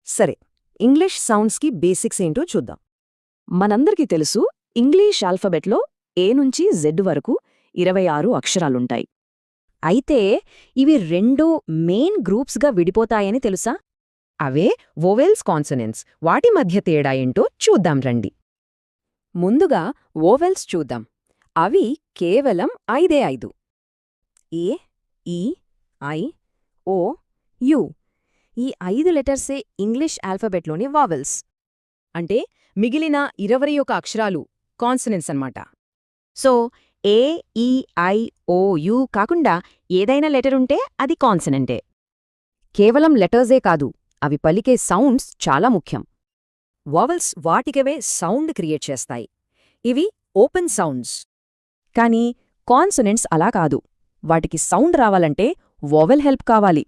సరే, English సౌండ్స్కి basics ఏంటో చూద్దాం. మనందరికీ తెలుసు, ఇంగ్లీష్ ఆల్ఫబెట్లో ఏ నుంచి జెడ్ వరకు 26 అక్షరాలుంటాయి. అయితే ఇవి రెండు మెయిన్ గ్రూప్స్గా విడిపోతాయని తెలుసా? అవే వోవెల్స్ కాన్సనెంట్స్. వాటి మధ్య తేడా ఏంటో చూద్దాం రండి. ముందుగా వోవెల్స్ చూద్దాం. అవి కేవలం 5 ఏ, ఈ, ఐ, ఓ, యు. ఈ 5 లెటర్సే ఇంగ్లీష్ ఆల్ఫబెట్లోని వావెల్స్. అంటే మిగిలిన 21 అక్షరాలు కాన్సనెంట్స్ అన్నమాట. సో ఏ, ఈ, ఐ, ఓ, యు కాకుండా ఏదైనా లెటరుంటే అది కాన్సనెంటే. కేవలం లెటర్సే కాదు, అవి పలికే సౌండ్స్ చాలా ముఖ్యం. వావెల్స్ వాటికవే సౌండ్ క్రియేట్ చేస్తాయి. ఇవి ఓపెన్ సౌండ్స్. కానీ కాన్సనెంట్స్ అలా కాదు. వాటికి సౌండ్ రావాలంటే వోవెల్ హెల్ప్ కావాలి.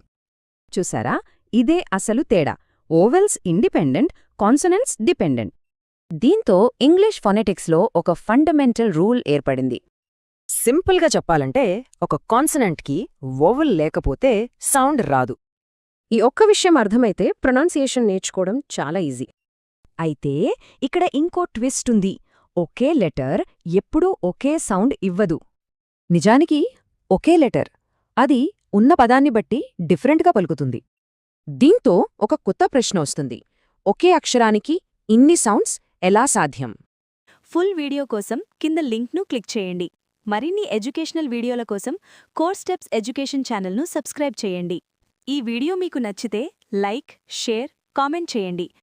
చూసారా, ఇదే అసలు తేడా. Vowels independent, consonants dependent. దీంతో ఇంగ్లీష్ ఫొనెటిక్స్లో ఒక ఫండమెంటల్ రూల్ ఏర్పడింది. సింపుల్గా చెప్పాలంటే, ఒక కాన్సనెంట్కి వోవెల్ లేకపోతే సౌండ్ రాదు. ఈ ఒక్క విషయం అర్థమైతే ప్రొనౌన్సియేషన్ నేర్చుకోవడం చాలా ఈజీ. అయితే ఇక్కడ ఇంకో ట్విస్ట్ ఉంది. ఒకే లెటర్ ఎప్పుడూ ఒకే సౌండ్ ఇవ్వదు. నిజానికి ఒకే లెటర్, అది ఉన్న పదాన్ని బట్టి డిఫరెంట్గా పలుకుతుంది. దీంతో ఒక కొత్త ప్రశ్న వస్తుంది. ఒకే అక్షరానికి ఇన్ని సౌండ్స్ ఎలా సాధ్యం? ఫుల్ వీడియో కోసం కింద లింక్ను క్లిక్ చేయండి. మరిన్ని ఎడ్యుకేషనల్ వీడియోల కోసం కోర్ స్టెప్స్ ఎడ్యుకేషన్ ఛానల్ను సబ్స్క్రైబ్ చేయండి. ఈ వీడియో మీకు నచ్చితే లైక్, షేర్, కామెంట్ చేయండి.